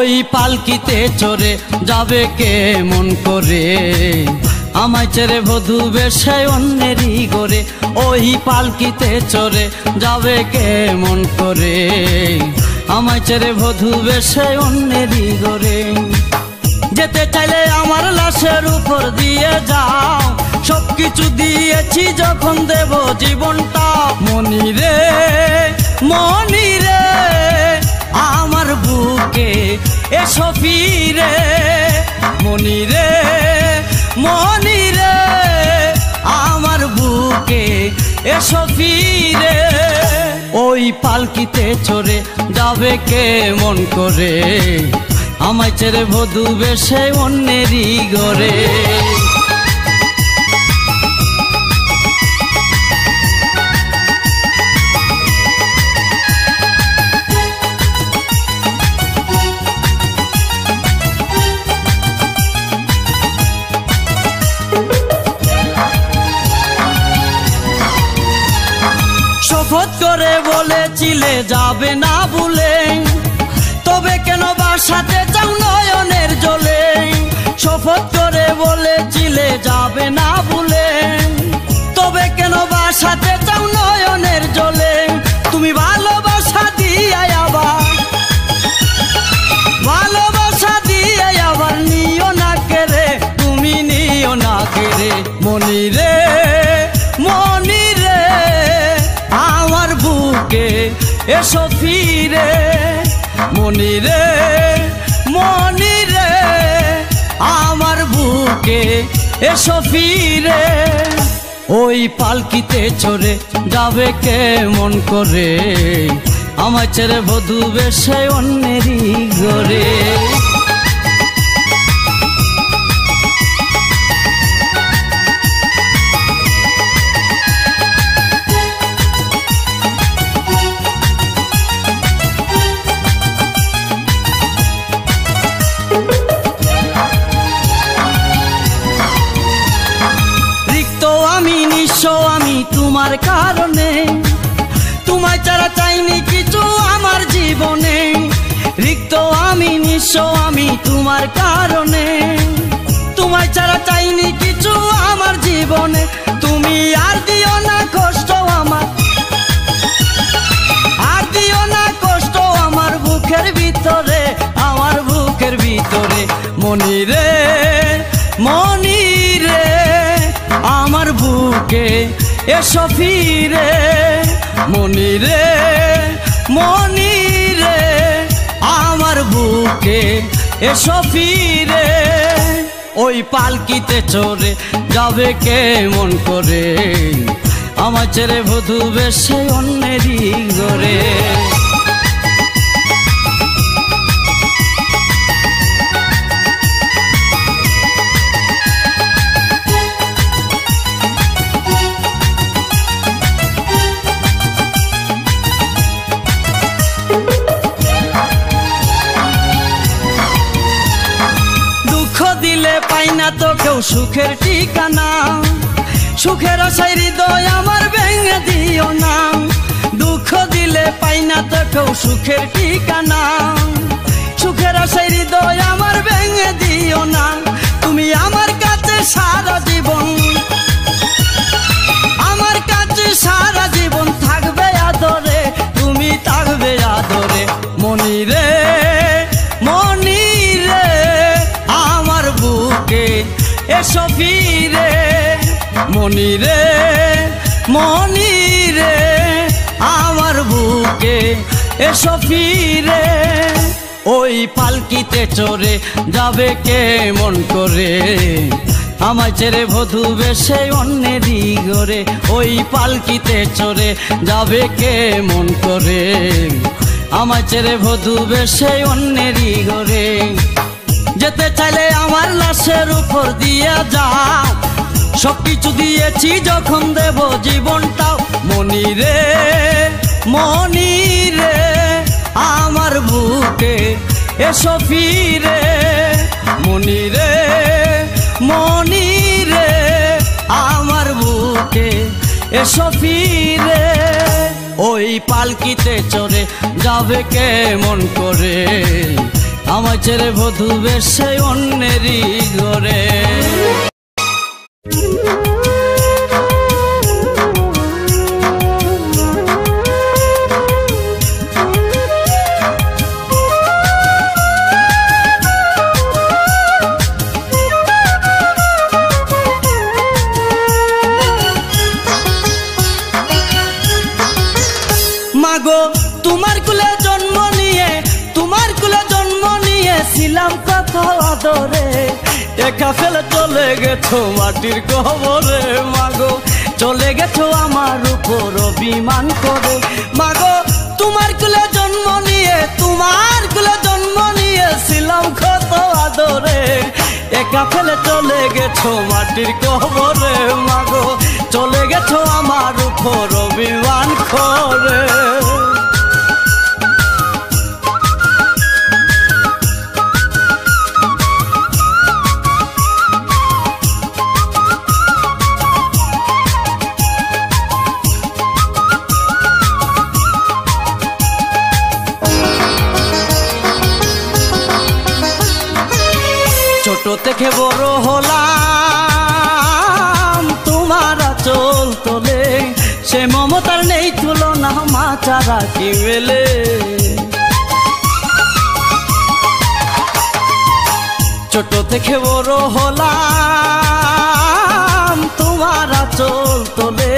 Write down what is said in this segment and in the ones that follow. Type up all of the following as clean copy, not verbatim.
ওই পালকিতে চড়ে যাবে কেমন করে, আমায় ছেড়ে বধূ বেশে অন্যেরই ঘরে। ওই পালকিতে চড়ে যাবে কেমন করে, আমায় ছেড়ে বধূ বেশে অন্যেরই ঘরে। যেতে চাইলে আমার লাশের উপর দিয়ে যাও, সবকিছু দিয়েছি যখন দেব জীবনটা। মনি রে মনি রে আমার বুকে এসো ফিরে, মনি রে মনি রে আমার বুকে এসো ফিরে। ওই পালকিতে চড়ে যাবে কেমন করে, আমায় ছেড়ে বধূ বেশে অন্যেরই ঘরে। শপথ করে বলেছিলে যাবে না ভুলে, তবে কেন বাসাতে চাও নয়নের জলে। শপথ করে বলেছিলে যাবে না ভুলে, তবে কেন বাসাতে চাও নয়নের জলে। তুমি ভালোবাসা দিয়ে আবার, ভালোবাসা দিয়ে আবার নিও না কেড়ে, তুমি নিও না কেড়ে। মনি রে মনি রে আমার বুকে এসো ফিরে, মনি রে মনি রে আমার বুকে এসো ফিরে। ওই পালকিতে চড়ে যাবে কেমন করে, আমায় ছেড়ে বধূ বেশে অন্যেরই ঘরে। আমি তোমার কারণে, তোমায় ছাড়া চাইনি কিছু আমার জীবনে। রিক্ত আমি নিঃস্ব আমি তোমার কারণে, তোমায় ছাড়া চাইনি কিছু আমার জীবনে। তুমি আর দিও না কষ্ট আমার, আর দিও না কষ্ট আমার বুকের ভিতরে, আমার বুকের ভিতরে। মনি রে মনি রে আমার বুকে এসো ফিরে, মনি রে মনি রে আমার বুকে এসো ফিরে। ওই পালকিতে চড়ে যাবে কেমন করে, আমার ছেড়ে বধূ বেশে অন্যেরই ঘরে। দিলে পাই না তো কেউ সুখের ঠিকানা, সুখের আশায় হৃদয় আমার ভেঙে দিও না। দুঃখ দিলে পাই না তো কেউ সুখের ঠিকানা, সুখের আশায় হৃদয় আমার ভেঙে দিও না। তুমি আমার কাছে সারা জীবন, আমার কাছে সারা জীবন থাকবে আদরে, তুমি থাকবে আদরে। মনি রে মনি রে আমার বুকে এসো ফিরে, মনি রে মনি রে আমার বুকে এসো ফিরে। ওই পালকিতে চড়ে যাবে কেমন করে, আমায় ছেড়ে বধূ বেশে অন্যেরই ঘরে। ওই পালকিতে চড়ে যাবে কেমন করে, আমায় ছেড়ে বধূ বেশে অন্যেরই ঘরে। যেতে চাইলে আমার লাশের উপর দিয়ে যাও, সবকিছু দিয়েছি যখন দেব জীবনটাও। মনি রে মনি রে আমার বুকে এসো ফিরে, মনি রে মনি রে আমার বুকে এসো ফিরে। ওই পালকিতে চড়ে যাবে কেমন করে, আমায় ছেড়ে বধূ বেশে অন্যেরই ঘরে। মাগো তোমার কুলে জন্ম নিয়েছিলাম কত আদরে, একা ফেলে চলে গেছো মাটির কবরে। মাগো চলে গেছো আমার উপর অভিমান করে। মাগো তোমার কুলে জন্ম নিয়েছিলাম কত আদরে, একা ফেলে চলে গেছো মাটির কবরে। মাগো চলে গেছো আমার উপর অভিমান করে। ছোট থেকে বড় হলাম তোমার আঁচল তোলে, সে মমতার নেই তুলনা, মা ছাড়া কি মেলে। ছোট থেকে বড় হলাম তোমার আঁচল তোলে,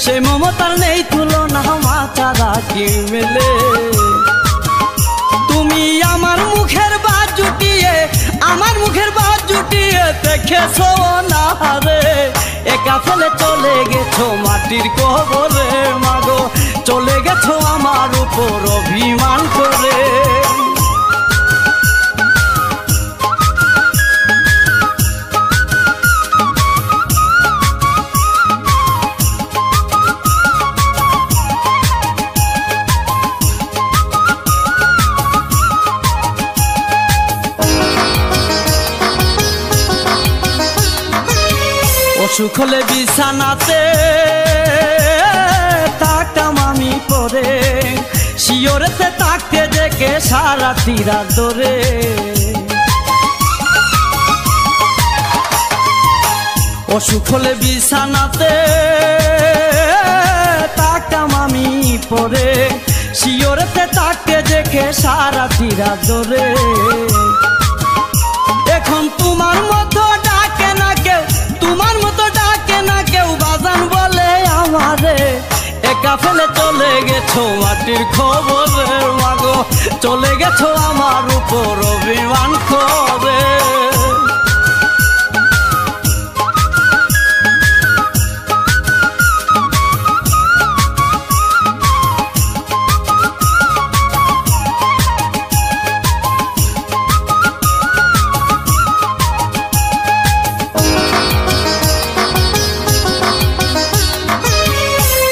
সে মমতার নেই তুলনা, মা ছাড়া কি মেলে। তুমি আমার মুখের বাদ জুটিয়ে দেখেছো না রে, একা ফেলে চলে গেছো মাটির কবরে। মাগো চলে গেছো আমার উপর অভিমান করে। অসুখ হলে বিছানাতে থাকতাম আমি পরে, শিওরেতে থাকতে দেখে সারা তিরাত ধরে। অসুখ হলে বিছানাতে থাকতাম আমি পরে, শিওরেতে থাকতে দেখে সারা তিরাত ধরে। এখন তোমার মতো ডাকে না কেউ বাজান বলে আমারে, একা ফেলে চলে গেছো মাটির খবরে। মাগো চলে গেছো আমার উপর অভিমান করে।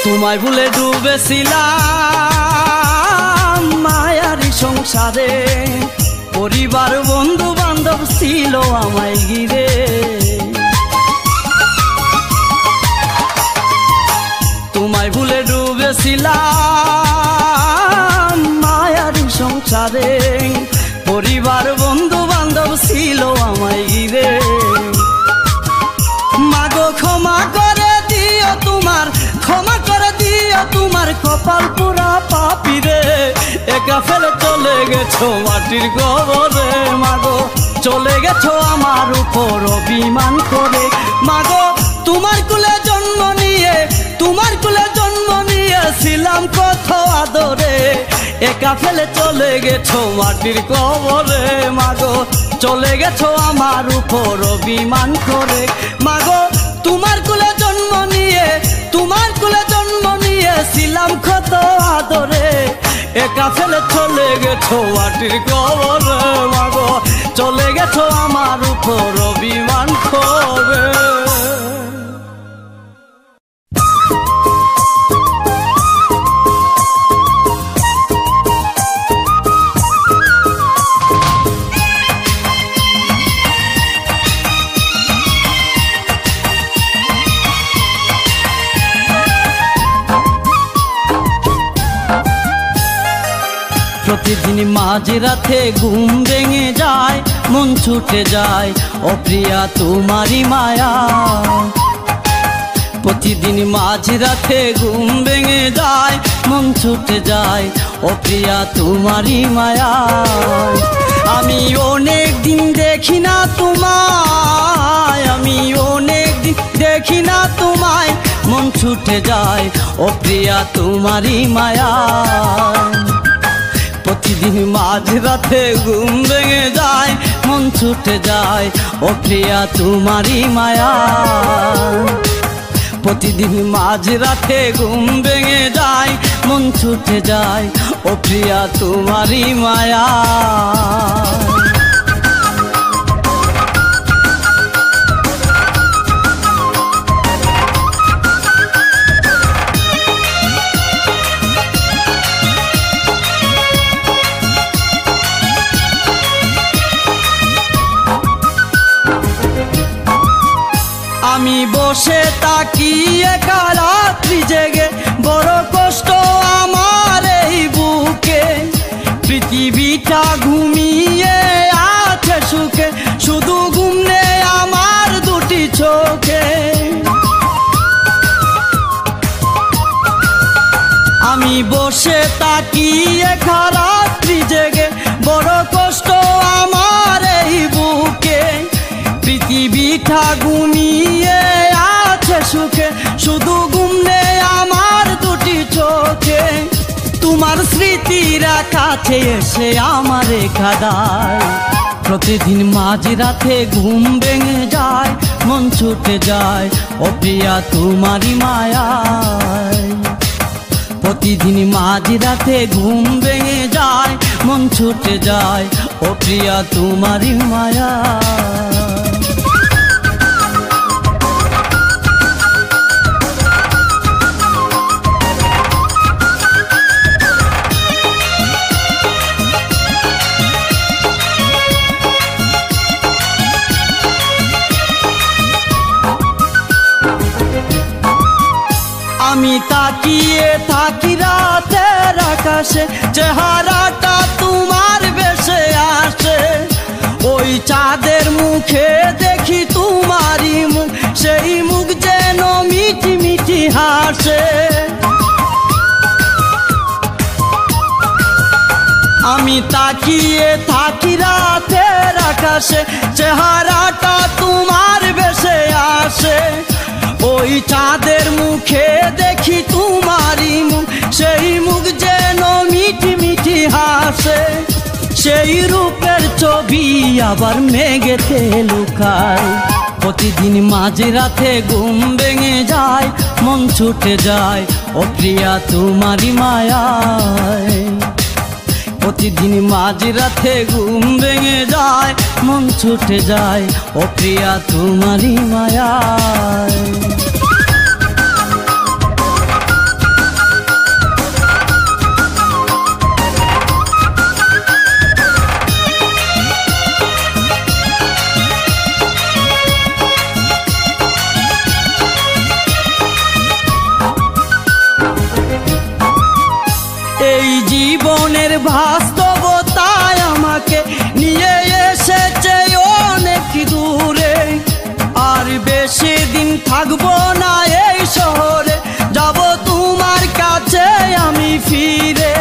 তোমায় ভুলে ডুবেছিলাম মায়ারি সংসারে, পরিবার বন্ধু বান্ধব ছিল আমায় ঘিরে। তোমায় ভুলে ডুবেছিলাম মায়ারি সংসারে, পরিবার বন্ধু বান্ধব ছিল আমায় ঘিরে। মাগো ক্ষমা করে দিও তোমার কপাল পুরা পাপিরে, একা ফেলে চলে গেছো মাটির কবরে। মাগো চলে গেছো আমার উপর অভিমান করে। মাগো তোমার কুলে জন্ম নিয়েছিলাম কত আদরে, একা ফেলে চলে গেছো মাটির কবরে। মাগো চলে গেছো আমার উপর অভিমান করে। মাগো তোমার কুলে জন্ম নিয়েছিলাম কত আদরে, একা ফেলে চলে গেছো মাটির কবরে। মাগো চলে গেছো আমার উপর অভিমান করে। প্রতিদিন মাঝরাতে ঘুম ভেঙে যায়, মন ছুটে যায় ও প্রিয়া তোমারই মায়া। প্রতিদিন মাঝরাতে ঘুম ভেঙে যায়, মন ছুটে যায় ও প্রিয়া তোমারই মায়া। আমি অনেক দিন দেখি না তোমায়, আমি অনেক দিন দেখি না তোমায়, মন ছুটে যায় ও প্রিয়া তোমারই মায়া। প্রতিদিন মাঝরাতে ঘুম ভেঙে যায়, মন ছুটে যায় ও প্রিয়া তোমারই মায়া। প্রতিদিন মাঝরাতে ঘুম ভেঙে যায়, মন ছুটে যায় ও প্রিয়া তোমারই মায়া। আমি বসে থাকি একা রাত্রি জেগে, বড় কষ্ট আমার এই বুকে। পৃথিবীটা ঘুমিয়ে আছে সুখে, শুধু ঘুম নেই আমার দুটি চোখে। আমি বসে থাকি একা রাত্রি জেগে, বড় কষ্ট আমার এই বুকে। পৃথিবীটা ঘুমিয়ে আছে সুখে, শুধু ঘুম নেই আমার দুটি চোখে। তোমার স্মৃতিরা কাছে এসে আমারে কাঁদায়, প্রতিদিন মাঝরাতে ঘুম ভেঙে যায়, মন ছুটে যায় ও প্রিয়া তোমারই মায়ায়। প্রতিদিন মাঝরাতে ঘুম ভেঙে যায়, মন ছুটে যায় ও প্রিয়া তোমারই মায়া। আমি তাকিয়ে থাকি রাতের আকাশে, চেহারাটা তোমার ভেসে আসে। ওই চাঁদের মুখে দেখি তোমারই মুখ, সেই মুখ যেন মিঠি মিঠি হাসে। আমি তাকিয়ে থাকি রাতের আকাশে, চেহারাটা তোমার ভেসে আসে। ওই চাঁদের মুখে দেখি তোমারই মুখ, সেই মুখ যেন মিঠি মিঠি হাসে। সেই রূপের ছবি আবার মেঘেতে লুকায়, প্রতিদিন মাঝরাতে ঘুম ভেঙে যায়, মন ছুটে যায় ও প্রিয়া তোমারই মায়ায়। প্রতিদিন মাঝরাতে ঘুম ভেঙে যায়, মন ছুটে যায় ও প্রিয়া তোমারই মায়ায়। এই জীবনের বাস্তবতায় আমাকে নিয়ে এসেছে অনেক দূরে, আর বেশি দিন থাকবো না এই শহরে, যাব তোমার কাছে আমি ফিরে।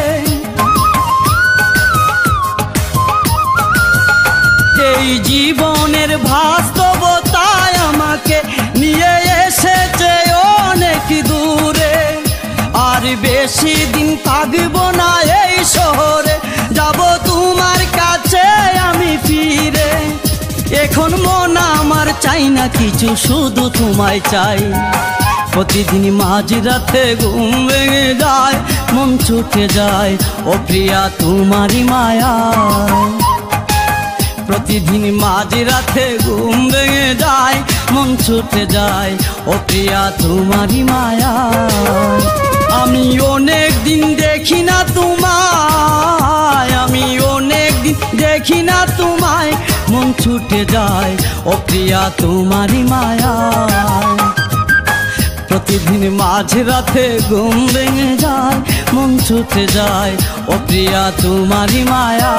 এই জীবনের বাস্তবতায় আমাকে নিয়ে এসেছে অনেক দূরে, আর বেশি দিন থাকবো না এই শহরে, যাব তোমার কাছে আমি ফিরে। এখন মন আমার চাই না কিছু, শুধু তোমায় চাই। প্রতিদিন মাঝরাতে ঘুম ভেঙে যায়, মন ছুটে যায় ও প্রিয়া তোমারই মায়া। প্রতিদিন মাঝরাতে ঘুম ভেঙে যায়, মন ছুটে যায় ও প্রিয়া তোমারই মায়া। আমি অনেক দিন দেখি না তোমায়, আমি অনেক দিন দেখি না তোমায়, মন ছুটে যায় ও প্রিয়া তোমারই মায়া। প্রতিদিন মাঝরাতে ঘুম ভেঙে যায়, মন ছুটে যায় ও প্রিয়া তোমারই মায়া।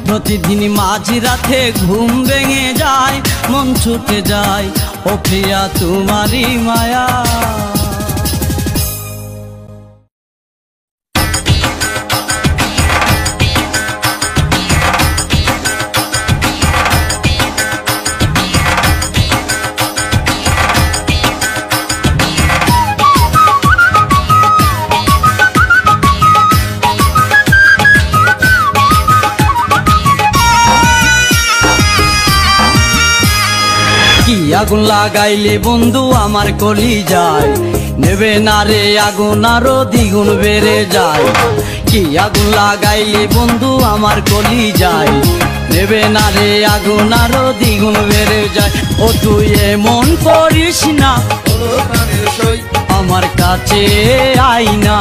প্রতিদিন মাঝরাতে ঘুম ভেঙে যায়, মন ছুটে যায় ও প্রিয়া তোমারই মায়া। কি আগুন লাগাইলে বন্ধু আমার কলি যায়, নেবে না রে আগুন আরো দ্বিগুণ বেড়ে যায়। কি আগুন লাগাইলে বন্ধু আমার কলি যায়, নেবে না রে আগুন আরো দ্বিগুণ বেড়ে যায়। ও তুই এমন করিস না, আমার কাছে আই না।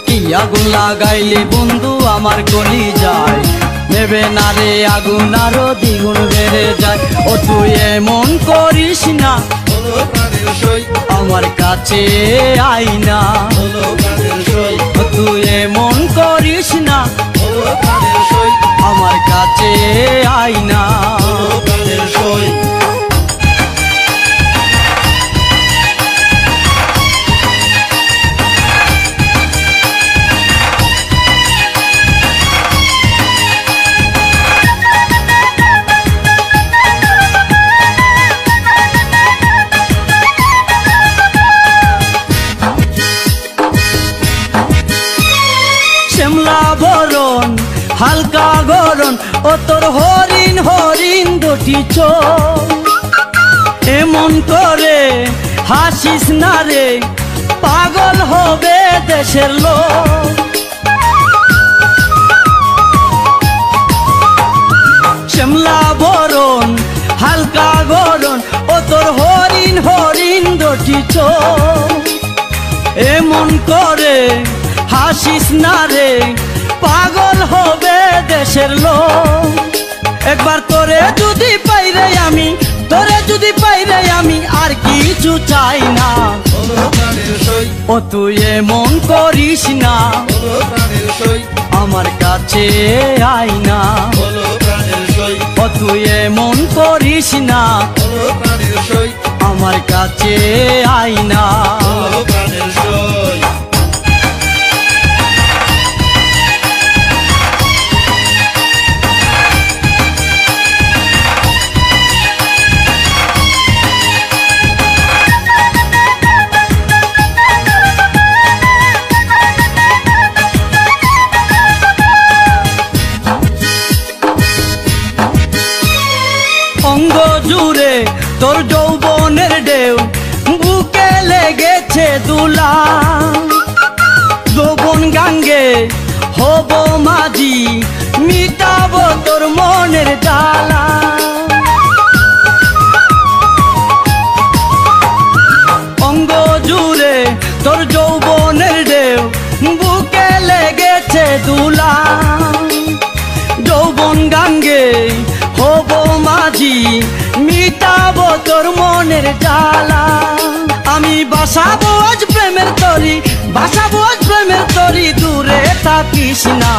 কি আগুন লাগাইলে বন্ধু আমার কলি যায়, নেবে না রে আগুন আরো দ্বিগুণ বেড়ে যায়। ও তুই এমন করিস না, আমার কাছে আই না। ও তুই এমন করিস না, আমার কাছে আই না। শ্যামলা বরণ হালকা গরণ ও তোর হরিণ হরিণ দুটি চোখ, এমন করে হাসিস না রে, পাগল হবে দেশের লোক। শ্যামলা বরণ হালকা গরণ ও তোর হরিণ হরিণ দুটি চোখ, এমন করে হাসিস না রে, পাগল হবে দেশের লোক। একবার তোরে যদি পাইরে আমি, তোরে যদি পাইরে আমি, আর কিছু চাই না। ও তুই এমন করিস না, আমার কাছে আই না। ও তুই এমন করিস না, আমার কাছে আই না। অঙ্গ জুড়ে তোর যৌবনের ঢেউ, বুকে লেগেছে দুলা। যৌবন গাঙ্গে হব মাঝি, মিটাবো তোর মনের জ্বালা। অঙ্গ জুড়ে তোর যৌবনের ঢেউ, বুকে লেগেছে দুলা। যৌবন গাঙ্গে হব মাঝি, মিটাবো তোর মনের জ্বালা। আমি বাসাবো আজ প্রেমের তরি, বাসাবো আজ প্রেমের তরি, দূরে থাকিস না।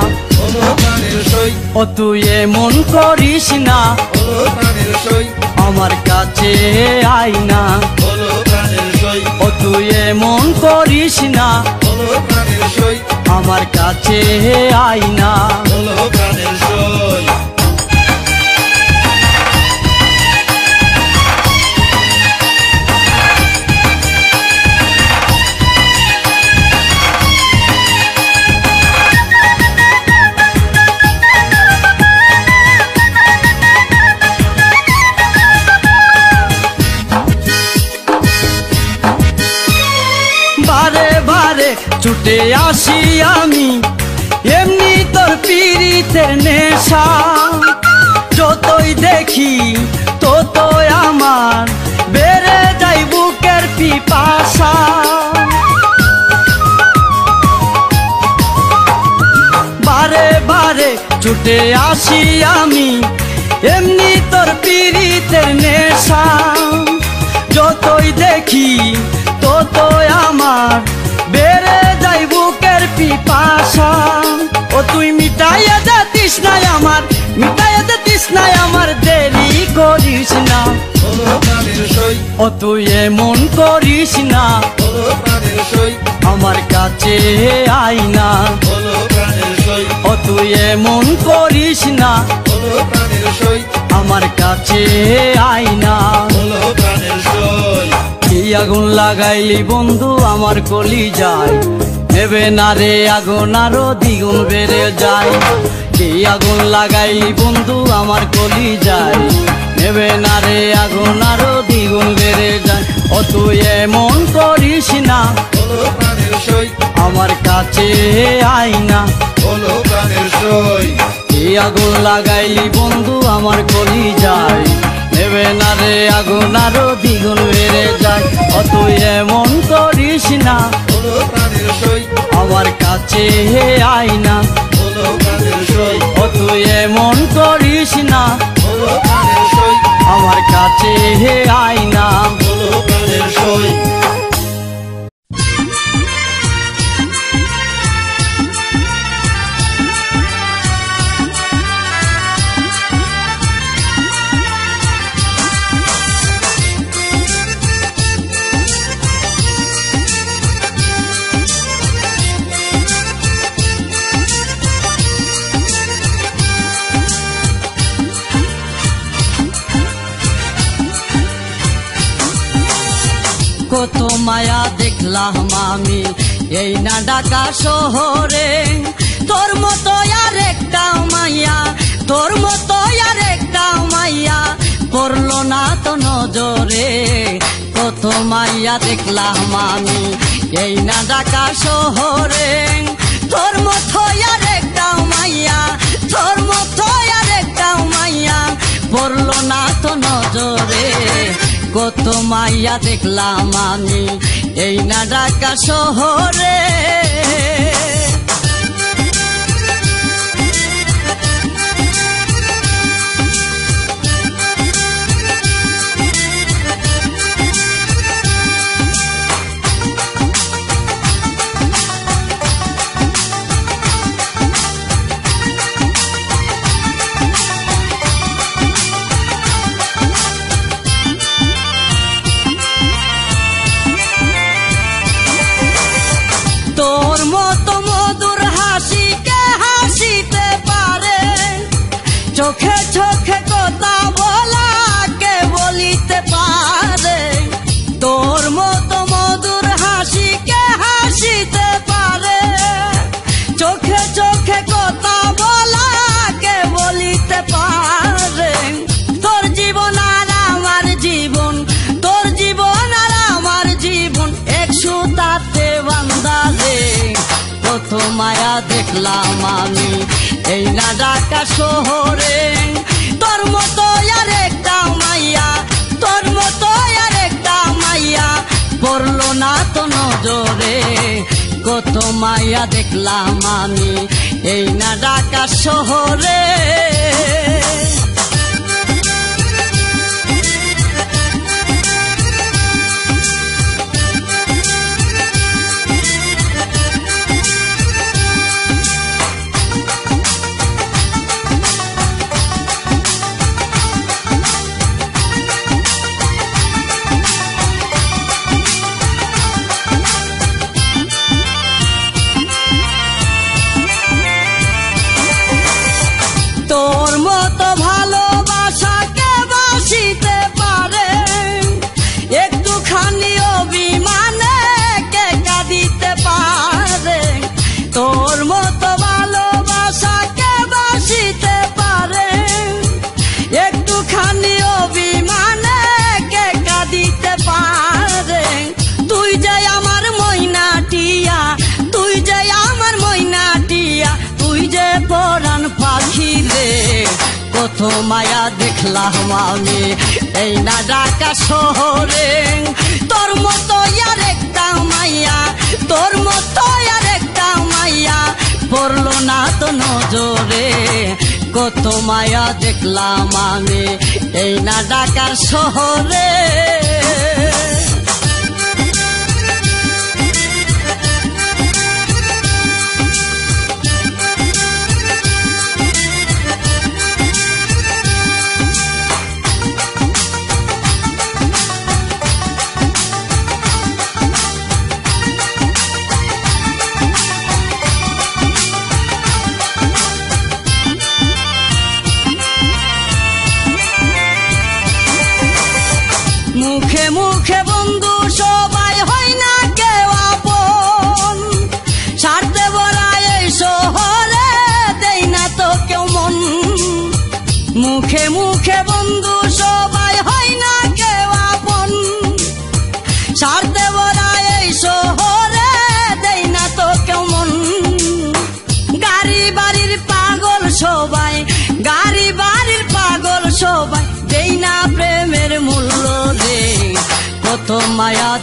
ও তুই এমন করিস না, আমার কাছে আই না। ও তুই এমন করিস না, আমার কাছে আই না। বারে বারে ছুটে আসি আমি, এমনি তোর পীড়িতের নেশা। যতই দেখি ততই আমার বেড়ে যায় বুকের পিপাসা। বারে বারে ছুটে আসি আমি, এমনি তোর পীড়িতের নেশা। যতই দেখি ততই আমার ও তুই এমন করিস না, বলো প্রাণের সই, আমার কাছে আয় না। বলো প্রাণের সই, ও তুই এমন করিস না, বলো প্রাণের সই, আমার কাছে আয় না। বলো প্রাণের সই। কি আগুন লাগাইলি বন্ধু আমার কলি যায়, নেবে না রে আগুন আরো দ্বিগুণ বেড়ে যায়। কি আগুন লাগাইলি বন্ধু আমার কলি যায়, নেবে না রে আগুন আরো দ্বিগুণ বেড়ে যায়। ও তুই এমন করিস না, বলো প্রাণের সই, আমার কাছে আয় না। বলো প্রাণের সই। কি আগুন লাগাইলি বন্ধু আমার কলি যায়, নেবে না রে আগুন আরো দ্বিগুণ বেড়ে যায়। ও তুই এমন করিস না, বলো প্রাণের সই, আমার কাছে আয় না। বলো প্রাণের সই, ও তুই এমন করিস না, বলো প্রাণের সই, আমার কাছে আয় না। বলো প্রাণের সই। কত মায়া দেখলাম আমি এই না ঢাকা শহরে, তোর মতো আর একটা মাইয়া, তোর মতো আর একটা মাইয়া পড়লো না তো নজরে। কত মাইয়া দেখলাম আমি এই না ঢাকা শহরে, তোর মতো আর একটা মাইয়া, তোর মতো আর একটা মাইয়া পড়লো না তো নজরে। কত মাইয়া দেখলাম আমি এই না ঢাকা শহরে। তোর মতো মধুর হাসি কে হাসিতে পারে, চোখে চোখে কথা বলা কে বলিতে পারে। তোর মতো মধুর হাসি কে হাসিতে পারে, চোখে চোখে কথা বলা কে বলিতে পারে। তোর জীবন আর আমার জীবন, তোর জীবন আর আমার জীবন এক সুতাতে বাঁধা রে। কত মায়া দেখলাম আমি এই না ঢাকা শহরে, তোর মতো আর একটা মাইয়া, তোর মতো আর একটা মাইয়া পড়লো না তো নজরে। কত মাইয়া দেখলাম আমি এই না ঢাকা শহরে। তোর মতো ভালোবাসা কে বাসিতে পারে, একটুখানি অভিমানে কে কাঁদিতে পারে। তোর মতো ভালোবাসা কে বাসিতে পারে, একটুখানি অভিমানে কে কাঁদিতে পারে। তুই যে আমার ময়না টিয়া, তুই যে আমার ময়না টিয়া, তুই যে পরাণ পাখি রে। কত মায়া দেখলাম আমি এই না ঢাকা শহরে, তোর মতো আর একটা মাইয়া, তোর মতো আর একটা মাইয়া পড়লো না তো নজরে। কত মায়া দেখলাম আমি এই না ঢাকার শহরে।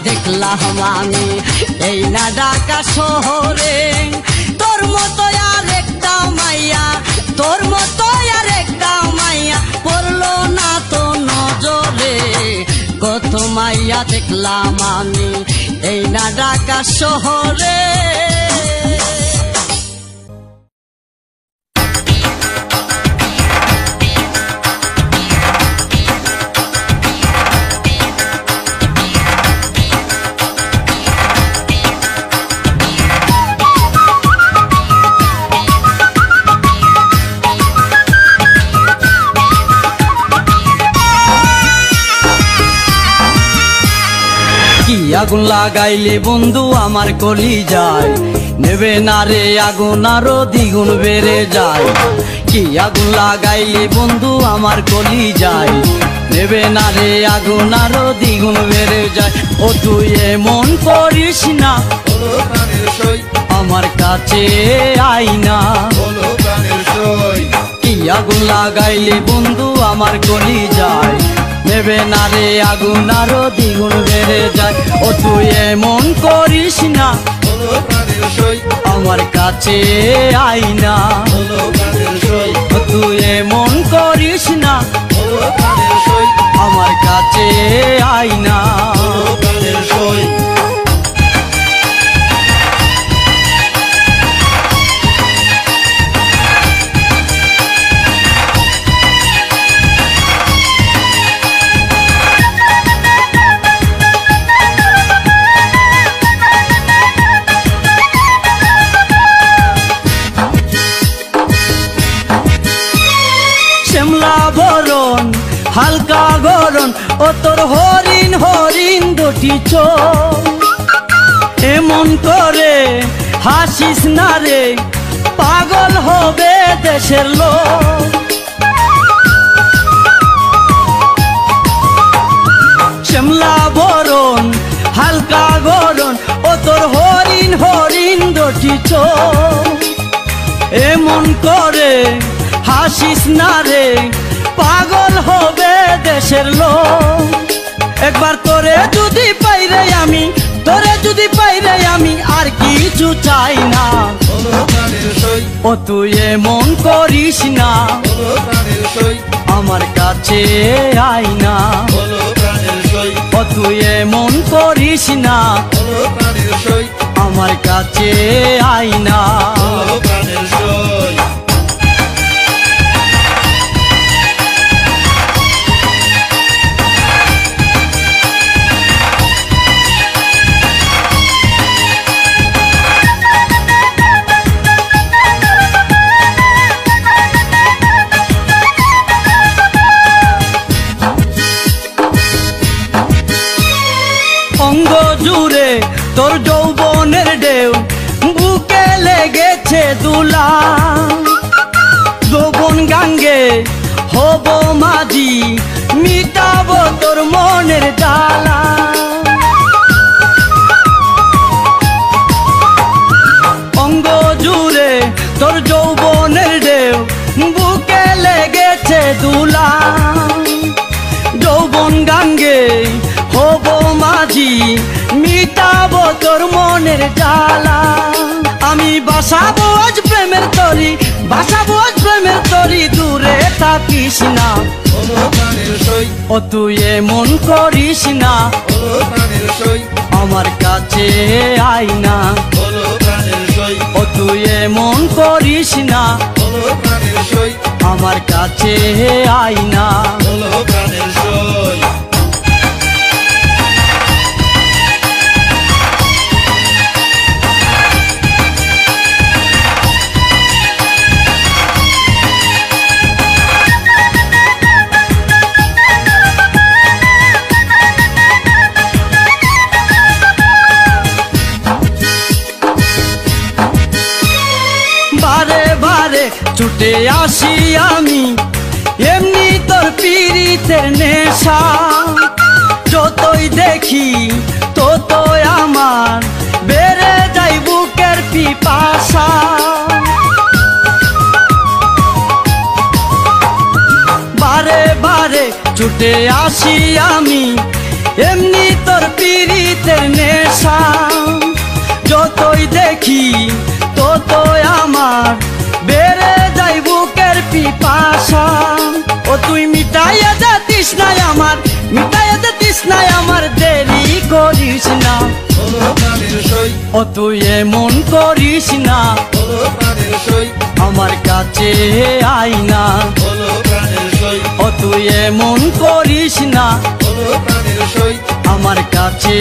দেখলাম আমি এই না ঢাকা শহরে তোর মতো আর একটা মাইয়া তোর মতো আর একটা মাইয়া পড়লো না তো নজরে কত মাইয়া দেখলাম আমি এই না ঢাকা শহরে আগুন লাগাইলে বন্ধু আমার কলি যায় নেবে না রে আগুন আরো দ্বিগুণ বেড়ে যায় কি আগুন লাগাইলে বন্ধু আমার কলি যায় নেবে না রে আগুন আরো দ্বিগুণ বেড়ে যায় ও তুই এমন করিস না আমার কাছে আই না কি আগুন লাগাইলে বন্ধু আমার কলি যায় নেবে না রে আগুন আরো দ্বিগুণ বেড়ে যায় ও তুই এমন করিস না আমার কাছে আই না ও তুই এমন করিস না আমার কাছে আই না হালকা গরম ও তোর হরিণ হরিণ দুটি চোখ এমন করে হাসিস না রে পাগল হবে দেশের লোক শ্যামলা বরণ হালকা গরম ও তোর হরিণ হরিণ দুটি চোখ এমন করে হাসিস না রে পাগল হবে দেশের লোক একবার তোরে যদি পাইরে আমি তোরে যদি পাইরে আমি আর কিছু চাই না ও তুই এমন করিস না আমার কাছে আই না ও তুই এমন করিস না আমার কাছে আই না অঙ্গ জুড়ে তোর যৌবনের ঢেউ বুকে লেগেছে দুলা যৌবন গাঙ্গে হব মাঝি মিটাবো তোর মনের জ্বালা অঙ্গ জুড়ে তোর যৌবনের ঢেউ বুকে লেগেছে দুলা যৌবন গাঙ্গে হব মাঝি মিটাবো তোর মনের জ্বালা আমি বাসাবো আজ প্রেমের তরি বাসাবো আজ প্রেমের তরি দূরে থাকিস না ও তুই এমন করিস না আমার কাছে আই না ও তুই এমন করিস না আমার কাছে আই না ছুটে আসি আমি এমনি তোর পীড়িতের নেশা যতই দেখি ততই আমার বেড়ে যায় বুকের পিপাসা বারে বারে ছুটে আসি আমি এমনি তোর পীড়িতের রাতের নেশা যতই দেখি ততই আমার বেড়ে যাই বুকের পিপাসা। ও তুই মিটাইয়া দে তৃষ্ণাই আমার, মিটাইয়া দে তৃষ্ণাই আমার, দেরি করিস না। হলো প্রাণের সই, ও তুই এমন করিস না, হলো প্রাণের সই, আমার কাছে আই না। হলো প্রাণের সই, ও তুই এমন করিস না, হলো প্রাণের সই, আমার কাছে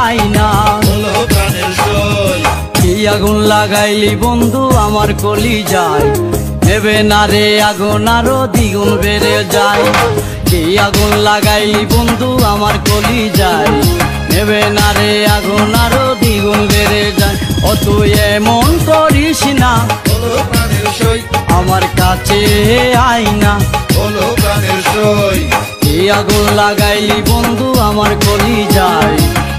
আই না। হলো প্রাণের সই। কি আগুন লাগাইলি বন্ধু আমার কলি যায়, নেবে না রে আগুন আরো দ্বিগুণ বেড়ে যায়। কি আগুন লাগাইলি বন্ধু আমার কলি যায়, নেবে না রে আগুন আরো দ্বিগুণ বেড়ে যায়। ও তুই এমন করিস না, হলো প্রাণের সই, আমার কাছে আই না। হলো প্রাণের সই। কি আগুন লাগাইলি বন্ধু আমার কলি যায়,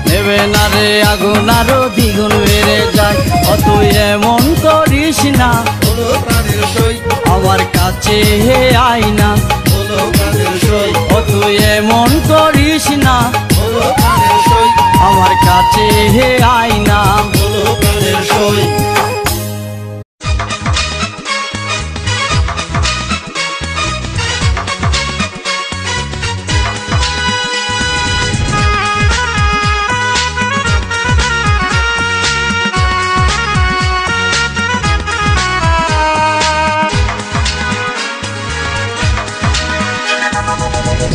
নেবে না রে আগুন আরো দ্বিগুণ বেড়ে যায়। ও তুই এমন করিস না, হলো প্রাণের সই, আমার কাছে আই না। হলো প্রাণের সই, ও তুই এমন করিস না, হলো প্রাণের সই, আমার কাছে আই না। হলো প্রাণের সই।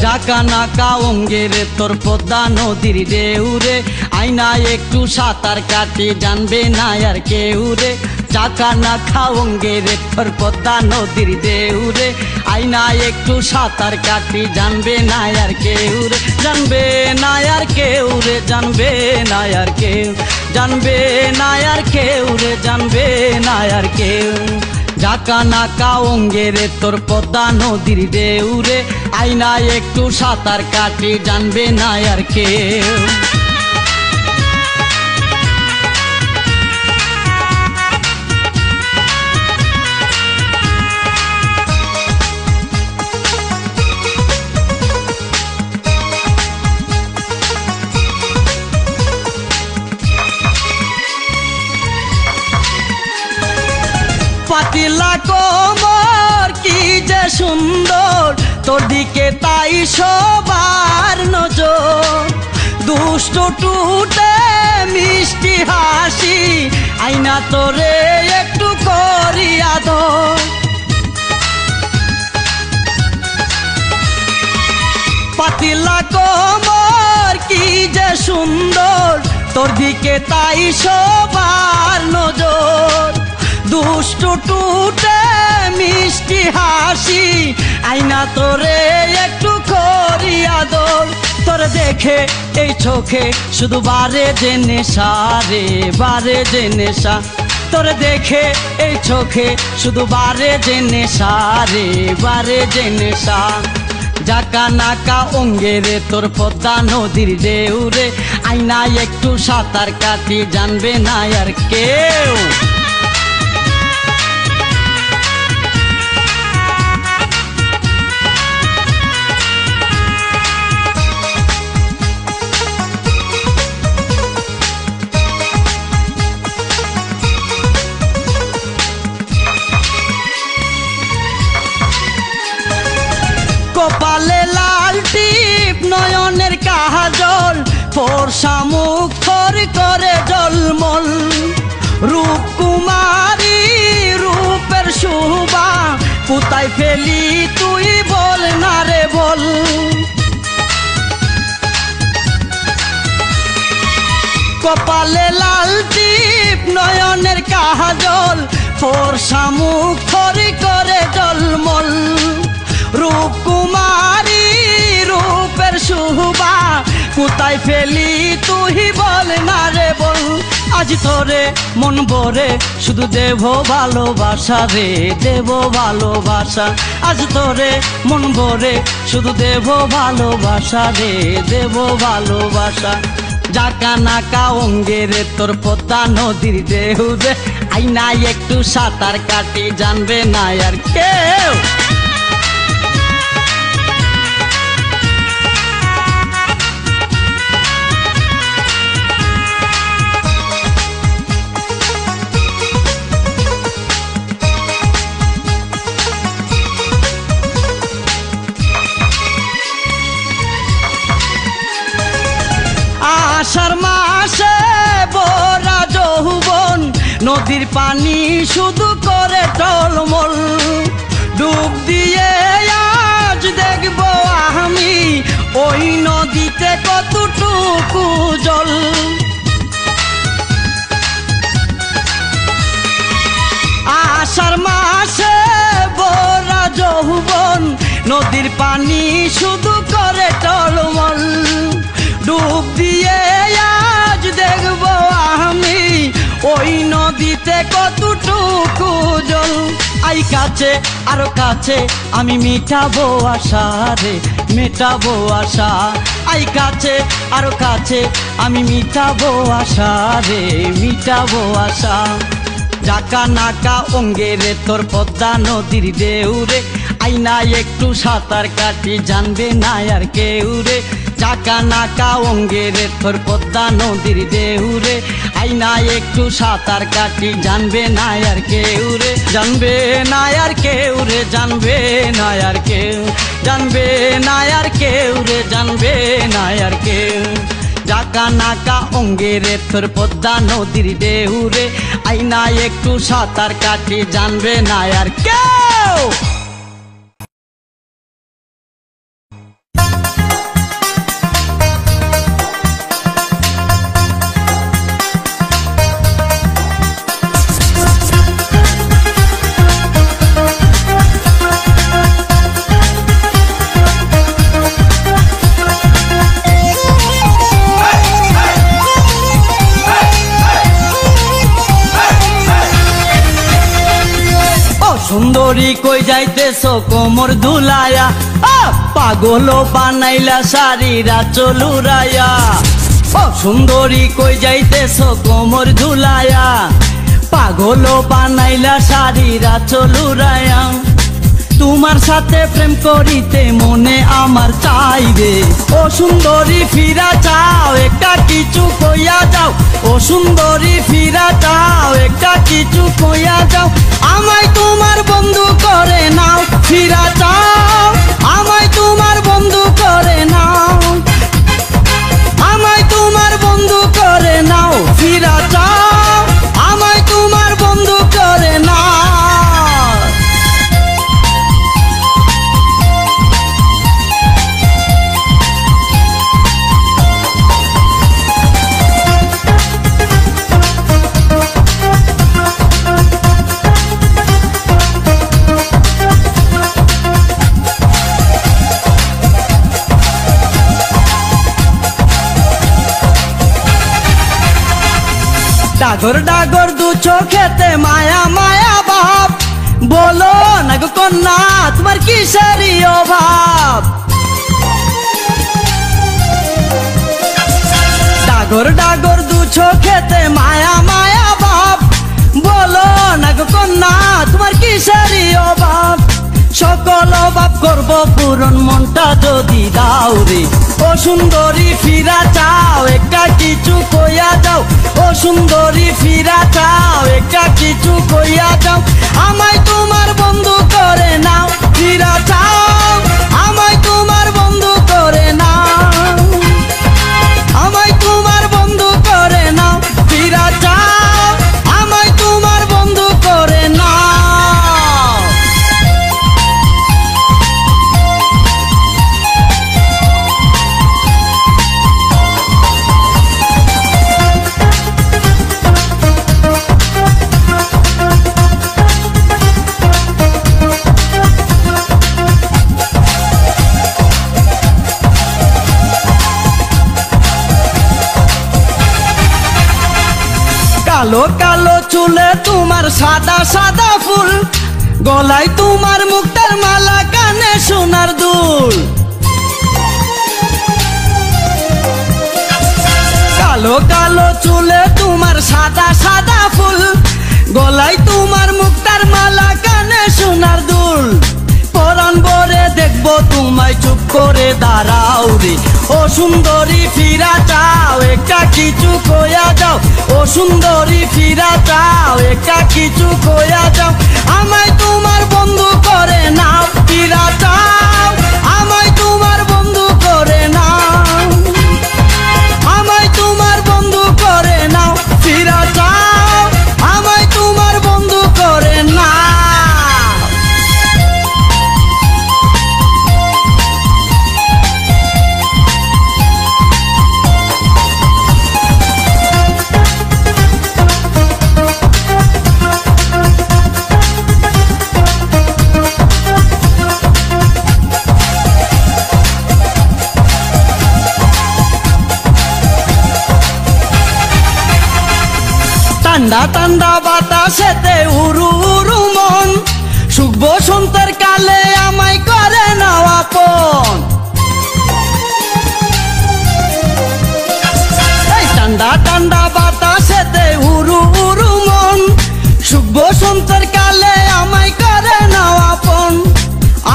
ডাকা নাকা অঙ্গের তোর পদ্মা নদীর ঢেউরে, আইনা একটু সাঁতার কাটি জানবে না আর কেউ রে। ডাকা নাকা অঙ্গের তোর পদ্মা নদীর ঢেউরে, আইনা একটু সাঁতার কাটি জানবে না আর কেউ রে। জানবে না আর কেউ রে, জানবে না আর কেউ, জানবে না আর কেউ রে, জানবে না আর কেউ। ডাকা নাকা অঙ্গের তোর পদ্মা নদীর ঢেউরে, আইনা একটু সাঁতার কাটি জানবে না আর কেউ। পাতিলা কোমর কি যে সুন্দর, তোর দিকে তাই সবার নজর। দুষ্ট টুটে মিষ্টি হাসি, আইনা তোরে একটু করিয়া ধর। পাতিলা কোমর কি যে সুন্দর, তোর দিকে তাই সবার নজর। দুষ্ট টুটে মিষ্টি হাসি, আইনা তোরে একটু করিয়া দোল। তোর দেখে এই চোখে শুধু বারে যে নেশা রে, বারে যে নেশা। তোর দেখে এই চোখে শুধু বারে যে নেশা রে, বারে যে নেশা। ডাকা নাকা অঙ্গের তোর পদ্মা নদীর ঢেউরে, আইনা একটু সাঁতার কাটি জানবে না আর কেউ। কপালে লাল টিপ নয়নের কাজল, ফর্সা মুখ থর করে জলমল। রূপকুমারী রূপের শোভা, কোথায় ফেলি তুই বল না রে বল। কপালে লাল টিপ নয়নের কাজল, ফর্সা মুখ থর করে জলমল। রূপকুমারী রূপের শোভা, কোথায় ফেলি তুই বল না রে বল। আজ তোরে মন ভরে শুধু দেব ভালোবাসা রে, দেব ভালোবাসা। আজ তোরে মন ভরে শুধু দেব ভালোবাসা রে, দেব ভালোবাসা। ডাকা নাকা অঙ্গের তোর পদ্মা নদীর ঢেউরে, আইনা একটু সাঁতার কাটি জানবে না আর কেউ। নদীর পানি শুধু করে টলমল, ডুব দিয়ে আজ দেখবো আমি ওই নদীতে কতটুকু জল। আষাঢ় মাসে ভরা যৌবন, নদীর পানি শুধু করে টলমল, ডুব দিয়ে আজ দেখবো আমি ওই নদীতে কতটুকু জল। আই কাছে আরো কাছে আমি মিটাবো আশা রে, মেটাবো আশা। আই কাছে আরো কাছে আমি মিটাবো আশা রে, মিটাবো আশা। জাকা নাকা অঙ্গে রে তোর পদ্মা নদীর ঢেউ রে, আইনা একটু সাঁতার কাটি জানবে না আর কেউ রে। জাকা নাকা অঙ্গে রে তোর পদ্মা নদীর ঢেউ রে, আইনা একটু সাঁতার কাটি জানবে না আর কেউ রে, জানবে না আর কেউ রে, জানবে না আর কেউ, জানবে না আর কেউ রে, জানবে না আর কেউ। জাকা নাকা অঙ্গে রে তোর পদ্মা নদীর ঢেউ রে, আইনা একটু সাঁতার কাটি জানবে না আর কেউ। সুন্দরী কই যাইতেছো কোমর ধুলায়া, পাগল বানাইলা শাড়িরা চলুরায়া। ও সুন্দরী কই যাইতেছো কোমর ধুলায়া, পাগল বানাইলা শাড়িরা চলুরায়া। তোমার সাথে প্রেম করিতে মনে আমার চাই রে, ও সুন্দরী ফিরা যাও একটা কিছু কইয়া যাও, ও সুন্দরী ফিরা যাও একটা কিছু কইয়া যাও। আমায় তোমার বন্ধু করে নাও, ফিরা যাও আমায় তোমার বন্ধু করে নাও, আমায় তোমার বন্ধু করে নাও, ফিরা যাও আমায় তোমার বন্ধু করে নাও। ডাগর ডাগর দু চোখেতে মায়া মায়া ভাব, বলো না গো কন্যা তোমার কিসেরই অভাব। ডাগর ডাগর দু চোখেতে মায়া মায়া ভাব, বলো না গো কন্যা তোমার কিসেরই অভাব। সকল অভাব করব পূরণ মনটা যদি দাও রে, ও সুন্দরী ফিরা চাও একটা কিছু কইয়া যাও, ও সুন্দরী ফিরা চাও একটা কিছু কইয়া যাও। আমায় তোমার বন্ধু করে নাও, ফিরা চাও আমায় তোমার বন্ধু করে নাও, আমায় তোমার বন্ধু করে নাও, ফিরা চাও আমায় তোমার বন্ধু করে নাও। কালো কালো চুলে তোমার সাদা সাদা ফুল, গলায় তোমার মুক্তার মালা, কানে সোনার দুল। কালো কালো চুলে তোমার সাদা সাদা ফুল, গলায় তোমার মুক্তার মালা, কানে সোনার দুল। পরাণ ভরে দেখবো তোমায় চুপ করে দাঁড়াও রে, ও সুন্দরী ফিরা চাও একটা কিছু কইয়া যাও, ও সুন্দরী ফিরা চাও একটা কিছু কইয়া যাও। আমায় তোমার বন্ধু করে নাও, ফিরা চাও আমায় তোমার বন্ধু করে নাও, আমায় তোমার বন্ধু করে নাও, ফিরা চাও আমায় ঠান্ডা ঠান্ডা বাতাসেতে উরু উরু মন সুখ বসন্তের কালে আমায় করে নাও আপন ঠান্ডা ঠান্ডা বাতাসেতে উরু উরু মন সুখ বসন্তের কালে আমায় করে নাও আপন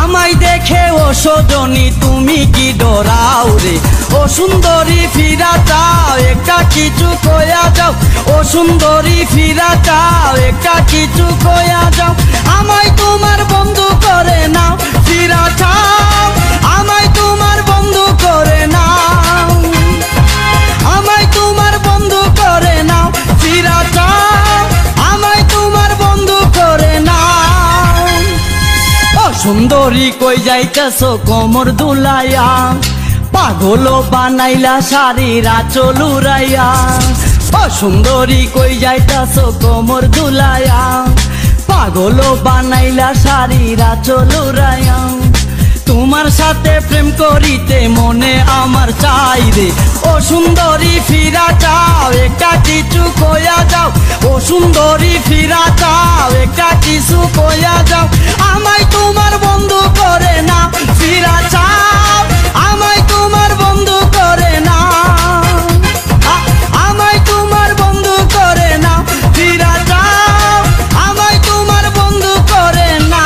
আমায় দেখে ও সজনী তুমি কি ডরাও রে ও সুন্দরী ফিরা যাও একটা কিছু কয়া যাও ও সুন্দরী ফিরা যাও একটা কিছু কয়া যাও আমায় তোমার বন্ধু করে নাও ফিরা যাও আমায় তোমার বন্ধু করে নাও আমায় তোমার বন্ধু করে নাও ফিরা যাও আমায় তোমার বন্ধু করে নাও ও সুন্দরী কই যাইতেছো কোমর দুলাইয়া পাগল বানাইলা শাড়িরা চলুরাইয়া ও সুন্দরী কই যাইতেছো কোমর দুলাইয়া পাগল বানাইলা শাড়িরা চলুরাইয়া তোমার সাথে প্রেম করিতে মনে আমার চাই রে ও সুন্দরী ফিরা যাও একটা কিছু কয়া যাও ও সুন্দরী ফিরা যাও একটা কিছু কয়া যাও আমায় তোমার বন্ধু করে না ফিরা যাও আমায় তোমার বন্ধু করে না আমায় তোমার বন্ধু করে না ফিরা যাও আমায় তোমার বন্ধু করে না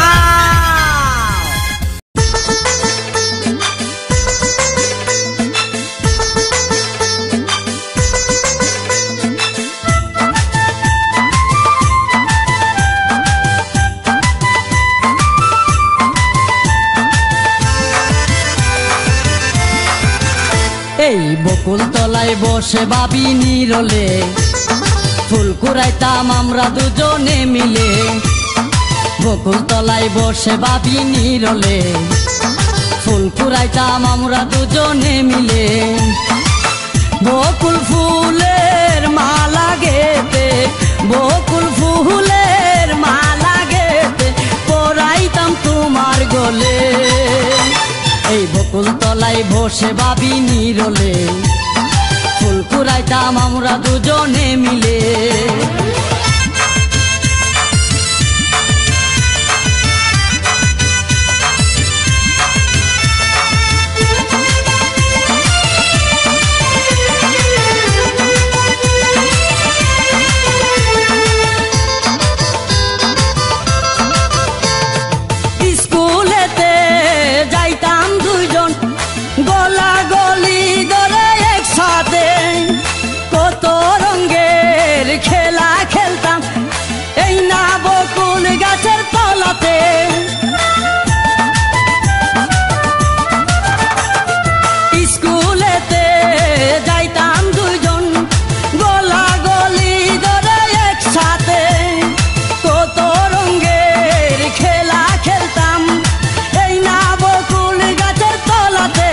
এই বকুল তলায় বসে ভাবি নিরলে ফুল কুড়াইতাম আমরা দুজনে মিলে বকুল তলায় বসে ভাবি নিরলে ফুল কুড়াইতাম আমরা দুজনে মিলে বকুল ফুলের মালা গেতে বকুল ফুলের মালা গেতে পরাইতাম তোমার গলে এই বকুল তলায় বসে ভাবি নিরলে ফুল কুড়াইতাম আমরা দুজনে মিলে স্কুলেতে যাইতাম দুইজন গলা গলি ধরে একসাথে কত রঙের খেলা খেলতাম এই না বকুল গাছের তলাতে স্কুলেতে যাইতাম দুইজন গলা গলি ধরে একসাথে কত রঙের খেলা খেলতাম এই না বকুল গাছের তলাতে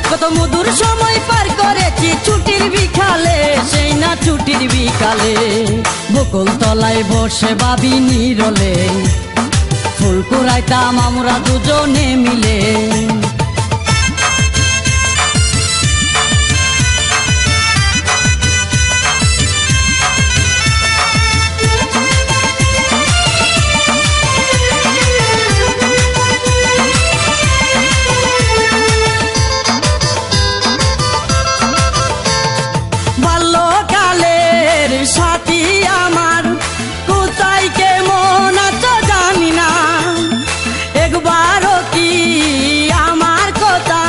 কত মধুর সময় পার করেছি ছুটির বিকালে সেই না ছুটির বিকালে বকুল তলায় বসে ভাবি নিরলে ফুল কুড়াইতাম আমরা দুজনে মিলে বাল্যকালের সাথী আমার কোথায় কেমন আছো জানি না একবারও কি আমার কথা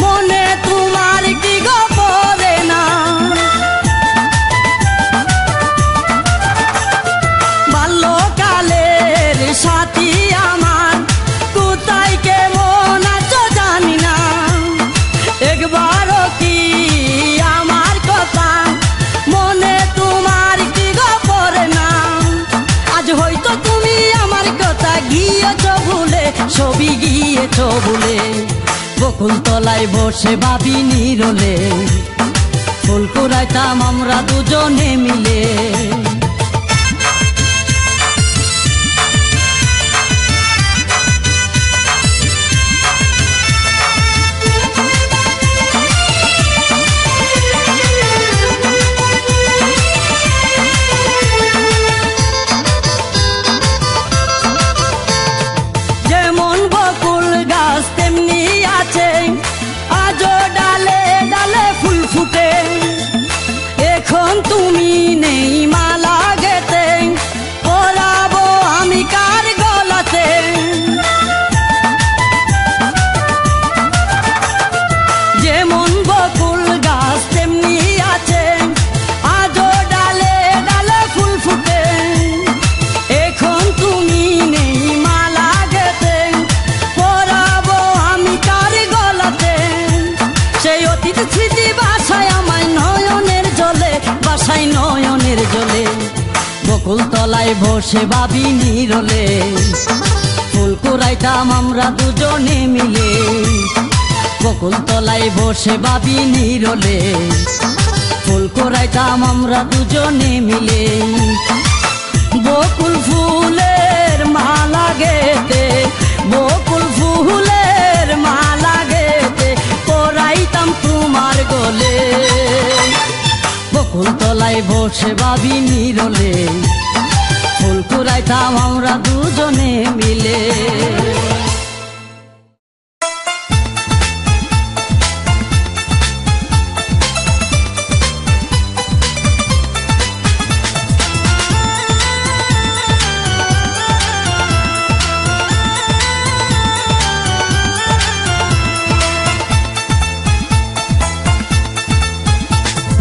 মনে তোমার কি গো পড়ে না বাল্যকালের সাথী আমার কোথায় কেমন আছো জানি না একবারও কি আমার কথা মনে তোমার কি গো পড়ে না আজ হয়তো তুমি আমার কথা গিয়েছ ভুলে ছবি গিয়েছ ভুলে বকুল তলায় বসে ভাবি নিরলে ফুল কুড়াইতাম আমরা দুজনে মিলে বকুল তলায় বসে ভাবি নিরলে, ফুল কুড়াইতাম আমরা দুজনে মিলে। বকুল তলায় বসে ভাবি নিরলে, ফুল কুড়াইতাম আমরা দুজনে মিলে। বকুল ফুলের মালা গেতে, বকুল ফুলের মালা গেতে পরাইতাম তোমার গলে। বকুল তলায় বসে ভাবি নিরলে, ফুল কুড়াইতাম আমরা দুজনে মিলে।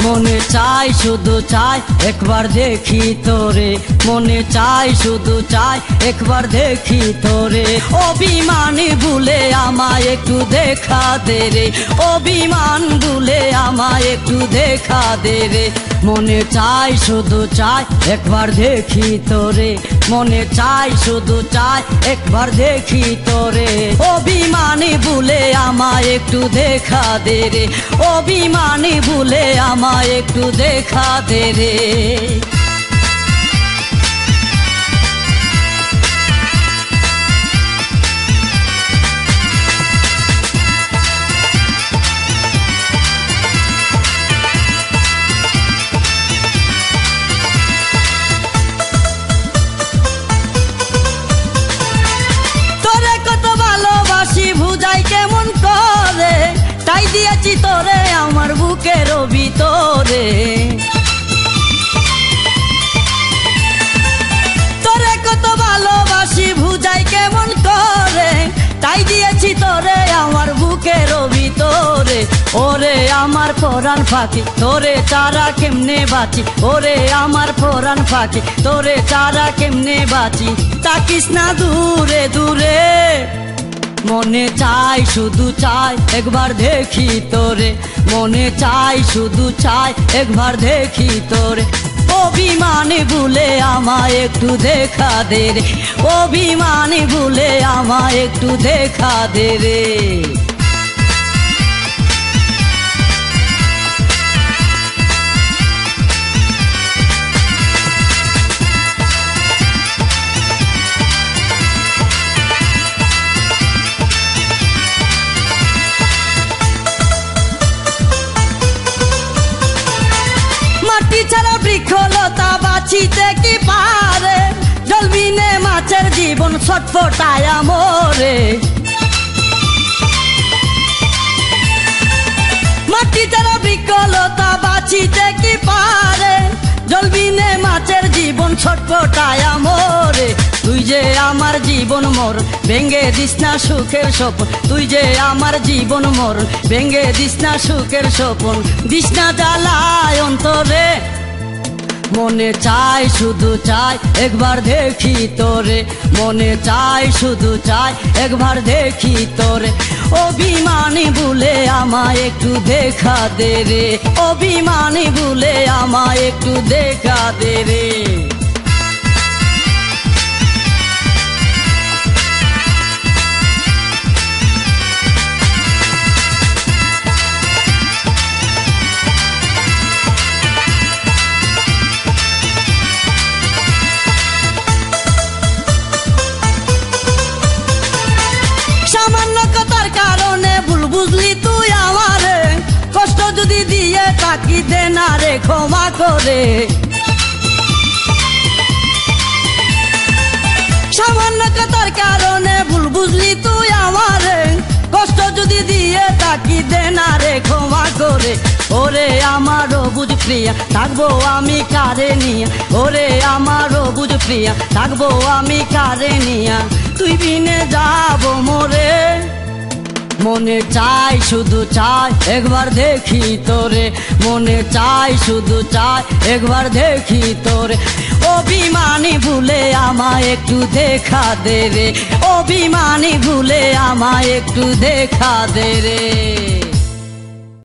মনে চাই শুধু চাই একবার দেখি তোরে, মনে চাই শুধু চাই একবার দেখি তোরে। অভিমান ভুলে আমায় একটু দেখা দে রে, অভিমান ভুলে আমায় একটু দেখা দে রে। মনে চাই শুধু চাই একবার দেখি তোরে, মনে চাই শুধু চাই একবার দেখি তোরে। অভিমান ভুলে আমায় একটু দেখা দে রে, অভিমান ভুলে আমায় একটু দেখা দে রে। তোরে কত ভালোবাসি বুঝাই কেমন করে, তাই দিয়েছি তোরে আমার বুকের ভিতরে। তোরে কত ভালোবাসি বুঝাই কেমন করে, তাই দিয়েছি তোরে আমার বুকের ভিতরে। ওরে আমার পরাণ পাখি তোরে চারা কেমনে বাঁচি, ওরে আমার পরাণ পাখি তোরে চারা কেমনে বাঁচি। তাকিস না দূরে দূরে, মনে চাই শুধু চাই একবার দেখি তোরে, মনে চাই শুধু চাই একবার দেখি তোরে। অভিমান ভুলে আমায় একটু দেখা দে রে, অভিমান ভুলে আমায় একটু দেখা দে রে। ছাড়া বৃক্ষলতা বাঁচিতে কি পারে, জলবিনে মাছের জীবন ছটফটায়া মরে। মাটি ছাড়া বৃক্ষলতা বাঁচিতে কি পারে, জলবিনে মাছের জীবন ছটফটায়া মরে। তুই যে আমার জীবন মোর ভেঙ্গে দিস না সুখের স্বপ্ন, তুই যে আমার জীবন মোর ভেঙ্গে দিস না সুখের স্বপ্ন। দিস না জ্বালায় অন্তরে, মনে চাই শুধু চাই একবার দেখি তোরে, মনে চাই শুধু চাই একবার দেখি তোরে। অভিমান ভুলে আমায় একটু দেখা দে রে, অভিমান ভুলে আমায় একটু দেখা দে রে। সামান্য কথার কারণে ভুল বুঝলি তুই আমারে, কষ্ট যদি দিয়ে থাকি দে না রে ক্ষমা করে। সামান্য কথার কারণে ভুল বুঝলি তুই আমারে, কষ্ট যদি দিয়ে থাকি দে না রে ক্ষমা করে। ওরে আমারও বুঝ প্রিয়া থাকবো আমি কারে নিয়া, ওরে আমারও বুঝ প্রিয়া থাকবো আমি কারে নিয়া। তুই বিনে যাবো মোরে, মনে চাই শুধু চাই একবার দেখি তোরে, মনে চাই শুধু চাই একবার দেখি তোরে। অভিমানী ভুলে আমায় একটু দেখা দে রে, অভিমানী ভুলে আমায় একটু দেখা দে রে।